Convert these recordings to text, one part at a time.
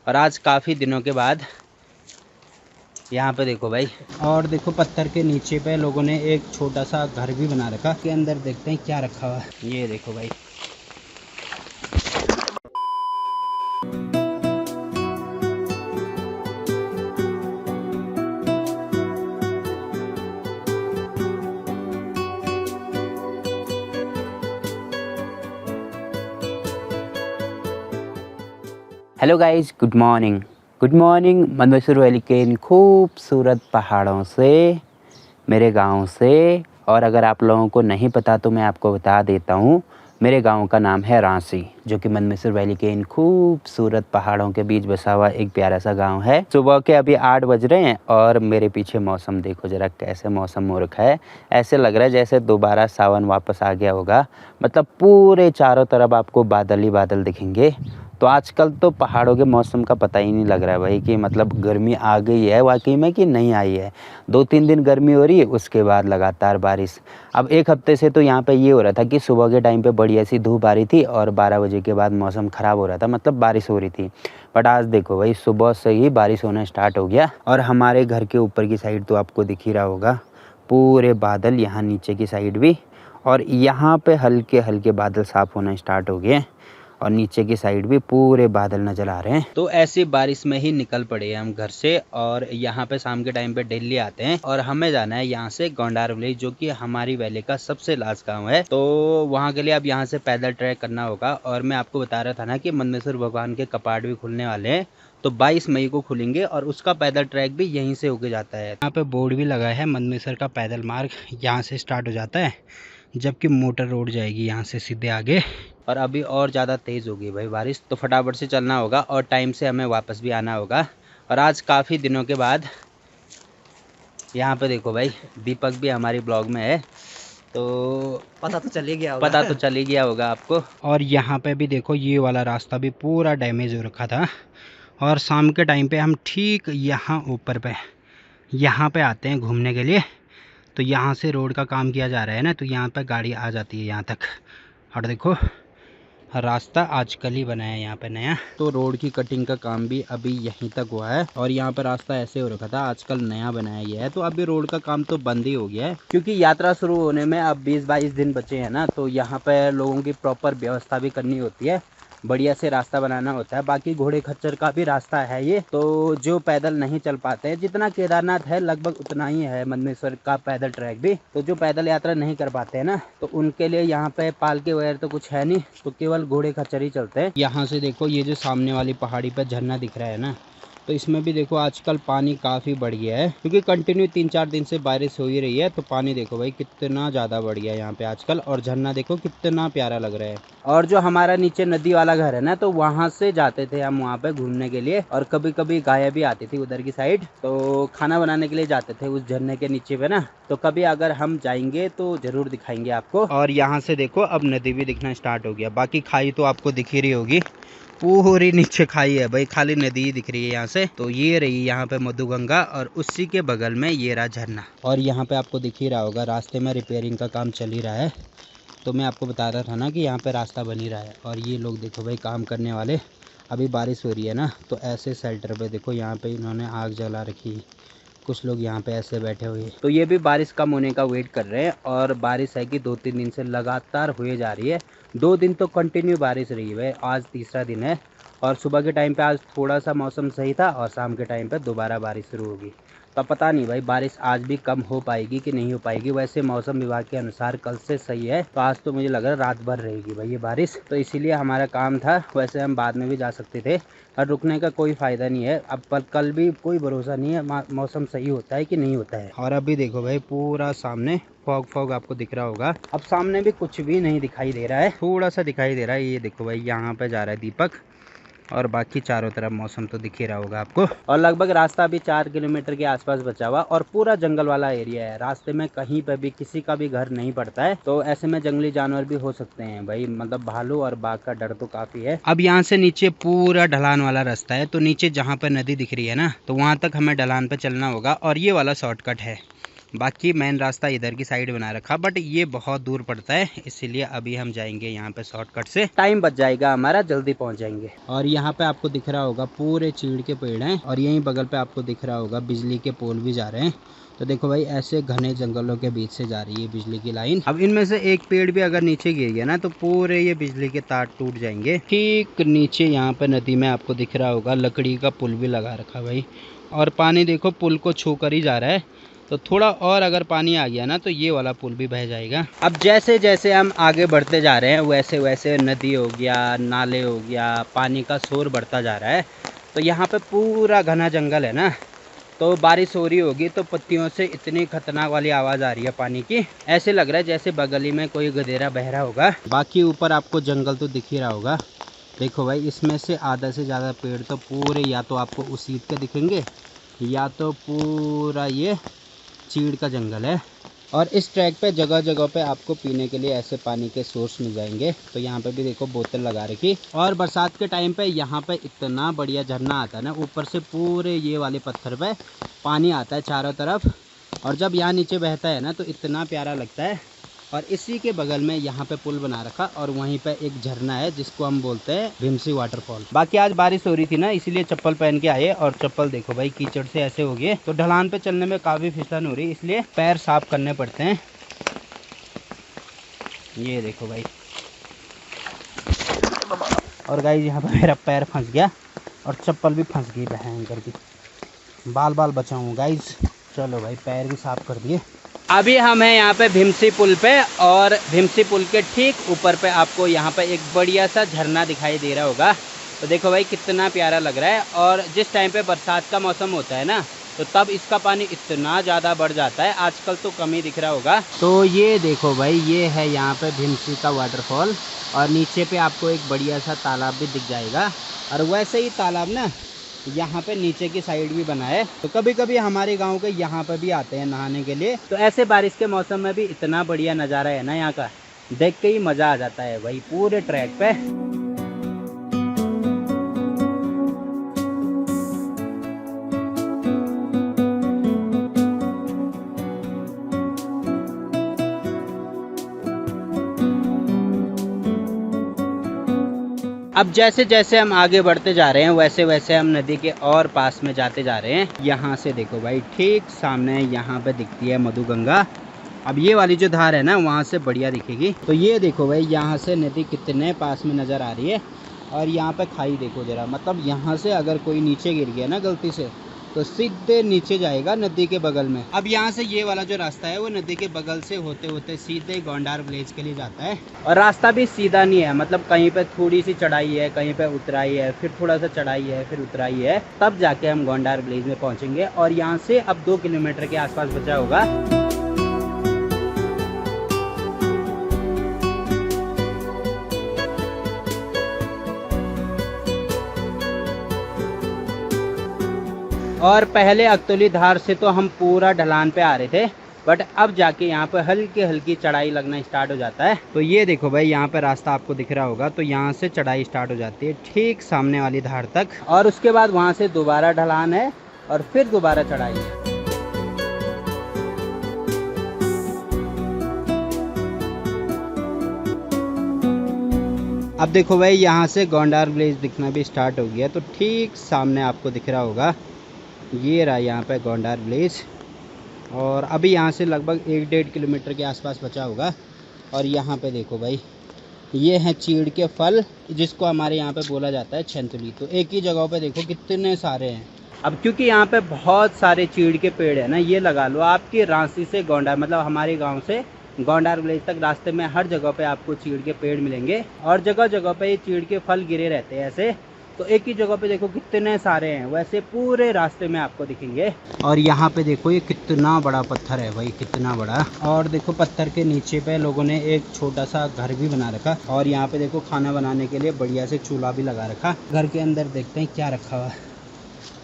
और आज काफ़ी दिनों के बाद यहाँ पे देखो भाई, और देखो पत्थर के नीचे पे लोगों ने एक छोटा सा घर भी बना रखा। के अंदर देखते हैं क्या रखा हुआ है। ये देखो भाई, hello guys, good morning. Good morning Mandsaur valley के इन खूबसूरत पहाड़ों से, मेरे गांव से। और अगर आप लोगों को नहीं पता तो मैं आपको बता देता हूँ। मेरे गांव का नाम है रांसी, जो कि मंदसौर वैली के इन खूबसूरत पहाड़ों के बीच बसा हुआ एक प्यारा सा गांव है। सुबह के अभी 8 बज रहे हैं और मेरे पीछे मौसम देखो जरा, कैसे मौसम हो रखा है। ऐसे लग रहा है जैसे दोबारा सावन वापस आ गया होगा। मतलब पूरे चारों तरफ आपको बादल ही बादल दिखेंगे। तो आजकल तो पहाड़ों के मौसम का पता ही नहीं लग रहा है भाई कि मतलब गर्मी आ गई है वाकई में कि नहीं आई है। 2-3 दिन गर्मी हो रही है, उसके बाद लगातार बारिश। अब एक हफ्ते से तो यहाँ पे ये हो रहा था कि सुबह के टाइम पे बढ़िया सी धूप आ रही थी और 12 बजे के बाद मौसम ख़राब हो रहा था, मतलब बारिश हो रही थी। बट आज देखो भाई, सुबह से ही बारिश होना स्टार्ट हो गया। और हमारे घर के ऊपर की साइड तो आपको दिख ही रहा होगा पूरे बादल, यहाँ नीचे की साइड भी। और यहाँ पे हल्के हल्के बादल साफ़ होना स्टार्ट हो गए और नीचे की साइड भी पूरे बादल नजर आ रहे हैं। तो ऐसी बारिश में ही निकल पड़े हम घर से और यहाँ पे शाम के टाइम पे डेली आते हैं। और हमें जाना है यहाँ से गोंडार विलेज, जो कि हमारी वैली का सबसे लास्ट गांव है। तो वहाँ के लिए अब यहाँ से पैदल ट्रैक करना होगा। और मैं आपको बता रहा था ना कि मंदसौर भगवान के कपाट भी खुलने वाले हैं, तो 22 मई को खुलेंगे और उसका पैदल ट्रैक भी यहीं से होके जाता है। यहाँ पे बोर्ड भी लगा है, मंदसौर का पैदल मार्ग यहाँ से स्टार्ट हो जाता है, जबकि मोटर रोड जाएगी यहाँ से सीधे आगे। और अभी और ज़्यादा तेज़ होगी भाई बारिश, तो फटाफट से चलना होगा और टाइम से हमें वापस भी आना होगा। और आज काफ़ी दिनों के बाद यहाँ पे देखो भाई, दीपक भी हमारी ब्लॉग में है, तो पता तो चल ही गया होगा। पता तो चल ही गया होगा आपको। और यहाँ पे भी देखो, ये वाला रास्ता भी पूरा डैमेज हो रखा था। और शाम के टाइम पे हम ठीक यहाँ ऊपर पे यहाँ पे आते हैं घूमने के लिए। तो यहाँ से रोड का काम किया जा रहा है ना, तो यहाँ पे गाड़ी आ जाती है यहाँ तक। और देखो, रास्ता आजकल ही बना है यहाँ पे नया, तो रोड की कटिंग का काम भी अभी यहीं तक हुआ है। और यहाँ पे रास्ता ऐसे हो रखा था, आजकल नया बनाया गया है। तो अभी रोड का काम तो बंद ही हो गया है, क्योंकि यात्रा शुरू होने में अब 20-22 दिन बचे हैं ना। तो यहाँ पे लोगों की प्रॉपर व्यवस्था भी करनी होती है, बढ़िया से रास्ता बनाना होता है। बाकी घोड़े खच्चर का भी रास्ता है ये, तो जो पैदल नहीं चल पाते हैं, जितना केदारनाथ है लगभग उतना ही है मंदसौर का पैदल ट्रैक भी। तो जो पैदल यात्रा नहीं कर पाते हैं ना, तो उनके लिए यहाँ पे पालके वगैरह तो कुछ है नहीं, तो केवल घोड़े खच्चर ही चलते हैं। यहाँ से देखो, ये जो सामने वाली पहाड़ी पर झरना दिख रहा है ना, तो इसमें भी देखो आजकल पानी काफ़ी बढ़ गया है, क्योंकि कंटिन्यू 3-4 दिन से बारिश हो ही रही है। तो पानी देखो भाई कितना ज़्यादा बढ़ गया है यहाँ पे आजकल। और झरना देखो कितना प्यारा लग रहा है। और जो हमारा नीचे नदी वाला घर है ना, तो वहाँ से जाते थे हम वहाँ पे घूमने के लिए। और कभी कभी गाय भी आती थी उधर की साइड, तो खाना बनाने के लिए जाते थे उस झरने के नीचे पे ना। तो कभी अगर हम जाएंगे तो ज़रूर दिखाएंगे आपको। और यहाँ से देखो, अब नदी भी दिखना स्टार्ट हो गया। बाकी खाई तो आपको दिख ही रही होगी, पूरी नीचे खाई है भाई, खाली नदी ही दिख रही है यहाँ से। तो ये रही यहाँ पे मधुगंगा, और उसी के बगल में ये रहा झरना। और यहाँ पे आपको दिख ही रहा होगा, रास्ते में रिपेयरिंग का काम चल ही रहा है। तो मैं आपको बता रहा था ना कि यहाँ पे रास्ता बन ही रहा है। और ये लोग देखो भाई, काम करने वाले। अभी बारिश हो रही है ना, तो ऐसे शेल्टर पे देखो, यहाँ पे इन्होंने आग जला रखी। कुछ लोग यहाँ पे ऐसे बैठे हुए, तो ये भी बारिश कम होने का वेट कर रहे हैं। और बारिश है कि 2-3 दिन से लगातार हुए जा रही है। 2 दिन तो कंटिन्यू बारिश रही है, आज तीसरा दिन है। और सुबह के टाइम पे आज थोड़ा सा मौसम सही था, और शाम के टाइम पे दोबारा बारिश शुरू होगी। तो पता नहीं भाई, बारिश आज भी कम हो पाएगी कि नहीं हो पाएगी। वैसे मौसम विभाग के अनुसार कल से सही है, तो आज तो मुझे लग रहा है रात भर रहेगी भाई ये बारिश। तो इसीलिए हमारा काम था, वैसे हम बाद में भी जा सकते थे, और रुकने का कोई फ़ायदा नहीं है। अब कल भी कोई भरोसा नहीं है मौसम सही होता है कि नहीं होता है। और अभी देखो भाई, पूरा सामने फॉग आपको दिख रहा होगा। अब सामने भी कुछ भी नहीं दिखाई दे रहा है, थोड़ा सा दिखाई दे रहा है। ये देखो भाई, यहाँ पे जा रहा है दीपक, और बाकी चारों तरफ मौसम तो दिख ही रहा होगा आपको। और लगभग रास्ता भी 4 किलोमीटर के आसपास बचा हुआ, और पूरा जंगल वाला एरिया है। रास्ते में कहीं पर भी किसी का भी घर नहीं पड़ता है। तो ऐसे में जंगली जानवर भी हो सकते हैं भाई, मतलब भालू और बाघ का डर तो काफी है। अब यहाँ से नीचे पूरा ढलान वाला रास्ता है, तो नीचे जहाँ पर नदी दिख रही है ना, तो वहाँ तक हमें ढलान पे चलना होगा। और ये वाला शॉर्टकट है, बाकी मेन रास्ता इधर की साइड बना रखा, बट ये बहुत दूर पड़ता है, इसीलिए अभी हम जाएंगे यहाँ पे शॉर्टकट से, टाइम बच जाएगा हमारा, जल्दी पहुँच जाएंगे। और यहाँ पे आपको दिख रहा होगा पूरे चीड़ के पेड़ हैं, और यहीं बगल पे आपको दिख रहा होगा बिजली के पोल भी जा रहे हैं। तो देखो भाई ऐसे घने जंगलों के बीच से जा रही है बिजली की लाइन। अब इनमें से एक पेड़ भी अगर नीचे गिर गया ना तो पूरे ये बिजली के तार टूट जाएंगे। ठीक नीचे यहाँ पे नदी में आपको दिख रहा होगा लकड़ी का पुल भी लगा रखा भाई, और पानी देखो पुल को छू कर ही जा रहा है। तो थोड़ा और अगर पानी आ गया ना तो ये वाला पुल भी बह जाएगा। अब जैसे जैसे हम आगे बढ़ते जा रहे हैं वैसे वैसे नदी हो गया, नाले हो गया, पानी का शोर बढ़ता जा रहा है। तो यहाँ पे पूरा घना जंगल है ना, तो बारिश हो रही होगी तो पत्तियों से इतनी खतरनाक वाली आवाज़ आ रही है पानी की, ऐसे लग रहा है जैसे बगली में कोई गधेरा बह रहा होगा। बाकी ऊपर आपको जंगल तो दिख ही रहा होगा। देखो भाई इसमें से आधा से ज़्यादा पेड़ तो पूरे या तो आपको उसीद के दिखेंगे या तो पूरा ये चीड़ का जंगल है। और इस ट्रैक पे जगह जगह पे आपको पीने के लिए ऐसे पानी के सोर्स मिल जाएंगे। तो यहाँ पे भी देखो बोतल लगा रखी। और बरसात के टाइम पे यहाँ पे इतना बढ़िया झरना आता है ना, ऊपर से पूरे ये वाले पत्थर पे पानी आता है चारों तरफ, और जब यहाँ नीचे बहता है ना तो इतना प्यारा लगता है। और इसी के बगल में यहाँ पे पुल बना रखा, और वहीं पे एक झरना है जिसको हम बोलते हैं भीमसी वाटरफॉल। बाकी आज बारिश हो रही थी ना, इसलिए चप्पल पहन के आए, और चप्पल देखो भाई कीचड़ से ऐसे हो गए, तो ढलान पे चलने में काफी फिसलन हो रही, इसलिए पैर साफ करने पड़ते हैं। ये देखो भाई, और गाइस यहाँ पे मेरा पैर फंस गया और चप्पल भी फंस गई भयंकर की, बाल बाल बचाऊँ गाइस। चलो भाई पैर भी साफ कर दिए। अभी हम हैं यहाँ पे भीमसी पुल पे, और भीमसी पुल के ठीक ऊपर पे आपको यहाँ पे एक बढ़िया सा झरना दिखाई दे रहा होगा। तो देखो भाई कितना प्यारा लग रहा है। और जिस टाइम पे बरसात का मौसम होता है ना तो तब इसका पानी इतना ज़्यादा बढ़ जाता है, आजकल तो कम ही दिख रहा होगा। तो ये देखो भाई ये है यहाँ पे भीमसी का वाटरफॉल, और नीचे पे आपको एक बढ़िया सा तालाब भी दिख जाएगा। और वैसे ही तालाब ना यहाँ पे नीचे की साइड भी बना है, तो कभी कभी हमारे गांव के यहाँ पे भी आते हैं नहाने के लिए। तो ऐसे बारिश के मौसम में भी इतना बढ़िया नज़ारा है ना यहाँ का, देख के ही मज़ा आ जाता है भाई पूरे ट्रैक पे। अब जैसे जैसे हम आगे बढ़ते जा रहे हैं वैसे वैसे हम नदी के और पास में जाते जा रहे हैं। यहाँ से देखो भाई ठीक सामने यहाँ पे दिखती है मधुगंगा। अब ये वाली जो धार है ना वहाँ से बढ़िया दिखेगी। तो ये देखो भाई यहाँ से नदी कितने पास में नज़र आ रही है। और यहाँ पे खाई देखो जरा, मतलब यहाँ से अगर कोई नीचे गिर गया ना गलती से तो सीधे नीचे जाएगा नदी के बगल में। अब यहाँ से ये वाला जो रास्ता है वो नदी के बगल से होते होते सीधे गोंडार विलेज के लिए जाता है। और रास्ता भी सीधा नहीं है, मतलब कहीं पे थोड़ी सी चढ़ाई है, कहीं पे उतराई है, फिर थोड़ा सा चढ़ाई है, फिर उतराई है, तब जाके हम गोंडार विलेज में पहुंचेंगे। और यहाँ से अब 2 किलोमीटर के आसपास बचा होगा। और पहले अक्तौली धार से तो हम पूरा ढलान पे आ रहे थे, बट अब जाके यहाँ पे हल्की हल्की चढ़ाई लगना स्टार्ट हो जाता है। तो ये देखो भाई यहाँ पे रास्ता आपको दिख रहा होगा, तो यहाँ से चढ़ाई स्टार्ट हो जाती है ठीक सामने वाली धार तक, और उसके बाद वहाँ से दोबारा ढलान है और फिर दोबारा चढ़ाई है। अब देखो भाई यहाँ से गोंडार विलेज दिखना भी स्टार्ट हो गया। तो ठीक सामने आपको दिख रहा होगा ये रहा यहाँ पे गोंडार विलेज, और अभी यहाँ से लगभग 1-1.5 किलोमीटर के आसपास बचा होगा। और यहाँ पे देखो भाई ये हैं चीड़ के फल, जिसको हमारे यहाँ पे बोला जाता है छेंतुली। तो एक ही जगह पे देखो कितने सारे हैं। अब क्योंकि यहाँ पे बहुत सारे चीड़ के पेड़ है ना, ये लगा लो आपकी रांची से गोंडार, मतलब हमारे गाँव से गोंडार विलेज तक रास्ते में हर जगह पे आपको चीड़ के पेड़ मिलेंगे, और जगह जगह पे ये चीड़ के फल गिरे रहते हैं ऐसे। तो एक ही जगह पे देखो कितने सारे हैं, वैसे पूरे रास्ते में आपको दिखेंगे। और यहाँ पे देखो ये कितना बड़ा पत्थर है भाई, कितना बड़ा। और देखो पत्थर के नीचे पे लोगों ने एक छोटा सा घर भी बना रखा, और यहाँ पे देखो खाना बनाने के लिए बढ़िया से चूल्हा भी लगा रखा। घर के अंदर देखते हैं क्या रखा हुआ।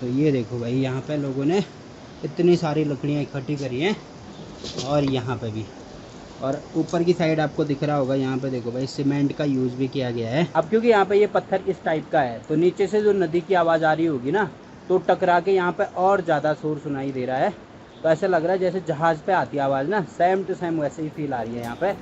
तो ये देखो भाई यहाँ पे लोगों ने इतनी सारी लकड़ियाँ इकट्ठी करी हैं, और यहाँ पे भी। और ऊपर की साइड आपको दिख रहा होगा यहाँ पे देखो भाई सीमेंट का यूज़ भी किया गया है। अब क्योंकि यहाँ पे ये पत्थर इस टाइप का है, तो नीचे से जो नदी की आवाज़ आ रही होगी ना, तो टकरा के यहाँ पे और ज़्यादा शोर सुनाई दे रहा है। तो ऐसे लग रहा है जैसे जहाज पे आती है आवाज़ ना, सेम टू सेम वैसे ही फील आ रही है यहाँ पे।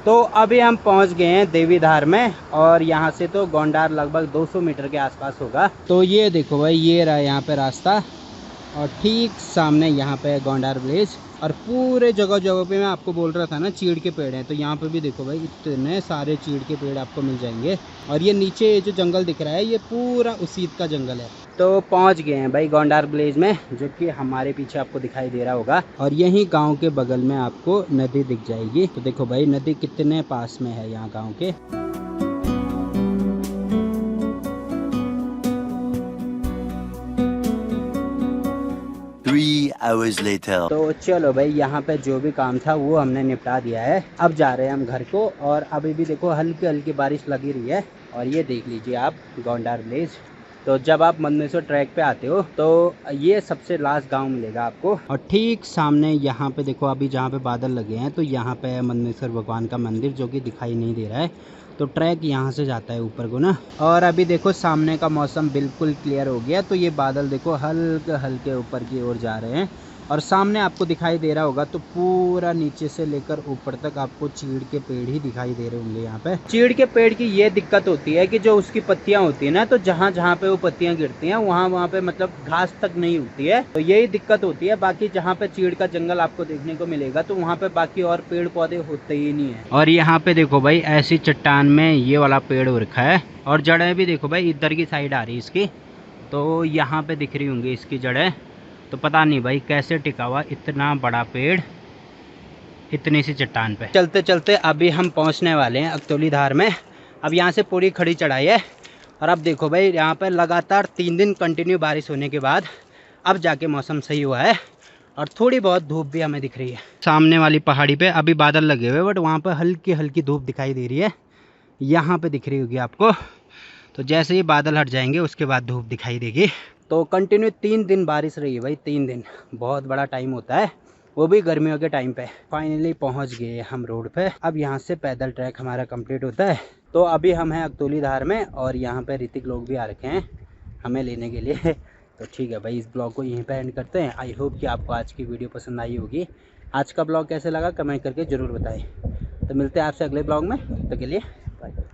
तो अभी हम पहुंच गए हैं देवीधार में, और यहाँ से तो गोंडार लगभग 200 मीटर के आसपास होगा। तो ये देखो भाई, ये रहा यहाँ पे रास्ता, और ठीक सामने यहाँ पे गोंडार विलेज। और पूरे जगह जगह पे मैं आपको बोल रहा था ना चीड़ के पेड़ हैं, तो यहाँ पे भी देखो भाई इतने सारे चीड़ के पेड़ आपको मिल जाएंगे। और ये नीचे ये जो जंगल दिख रहा है ये पूरा उसीद का जंगल है। तो पहुँच गए हैं भाई गोंडार विलेज में, जो कि हमारे पीछे आपको दिखाई दे रहा होगा। और यही गाँव के बगल में आपको नदी दिख जाएगी। तो देखो भाई नदी कितने पास में है यहाँ गाँव के। hours later. तो चलो भाई, यहाँ पे जो भी काम था वो हमने निपटा दिया है। अब जा रहे हैं हम घर को। और अभी भी देखो हल्की हल्की बारिश लगी रही है। और ये देख लीजिए आप गोंडार विलेज। तो जब आप मंदनेश्वर ट्रैक पे आते हो तो ये सबसे लास्ट गांव मिलेगा आपको। और ठीक सामने यहाँ पे देखो, अभी जहाँ पे बादल लगे हैं तो यहाँ पे है मंदनेश्वर भगवान का मंदिर, जो कि दिखाई नहीं दे रहा है। तो ट्रैक यहाँ से जाता है ऊपर को ना। और अभी देखो सामने का मौसम बिल्कुल क्लियर हो गया। तो ये बादल देखो हल्के हल्के ऊपर की ओर जा रहे हैं। और सामने आपको दिखाई दे रहा होगा तो पूरा नीचे से लेकर ऊपर तक आपको चीड़ के पेड़ ही दिखाई दे रहे होंगे। यहाँ पे चीड़ के पेड़ की ये दिक्कत होती है कि जो उसकी पत्तियां होती है ना, तो जहाँ जहाँ पे वो पत्तियां गिरती हैं वहाँ पे मतलब घास तक नहीं उगती है। तो यही दिक्कत होती है। बाकी जहाँ पे चीड़ का जंगल आपको देखने को मिलेगा तो वहाँ पे बाकी और पेड़ पौधे होते ही नहीं है। और यहाँ पे देखो भाई ऐसी चट्टान में ये वाला पेड़ हो रखा है। और जड़ें भी देखो भाई इधर की साइड आ रही है इसकी, तो यहाँ पे दिख रही होंगी इसकी जड़ें। तो पता नहीं भाई कैसे टिका हुआ इतना बड़ा पेड़ इतनी सी चट्टान पे। चलते चलते अभी हम पहुंचने वाले हैं अकतौली धार में। अब यहाँ से पूरी खड़ी चढ़ाई है। और अब देखो भाई यहाँ पर लगातार 3 दिन कंटिन्यू बारिश होने के बाद अब जाके मौसम सही हुआ है। और थोड़ी बहुत धूप भी हमें दिख रही है। सामने वाली पहाड़ी पे अभी बादल लगे हुए, बट वहाँ पर हल्की हल्की धूप दिखाई दे रही है। यहाँ पे दिख रही होगी आपको। तो जैसे ही बादल हट जाएंगे उसके बाद धूप दिखाई देगी। तो कंटिन्यू 3 दिन बारिश रही है भाई। 3 दिन बहुत बड़ा टाइम होता है, वो भी गर्मियों के टाइम पे। फाइनली पहुंच गए हम रोड पे। अब यहाँ से पैदल ट्रैक हमारा कंप्लीट होता है। तो अभी हम हैं अकतौली धार में, और यहाँ पे ऋतिक लोग भी आ रखे हैं हमें लेने के लिए। तो ठीक है भाई, इस ब्लॉग को यहीं पे एंड करते हैं। आई होप कि आपको आज की वीडियो पसंद आई होगी। आज का ब्लॉग कैसे लगा कमेंट करके ज़रूर बताएं। तो मिलते हैं आपसे अगले ब्लॉग में, तब तक के लिए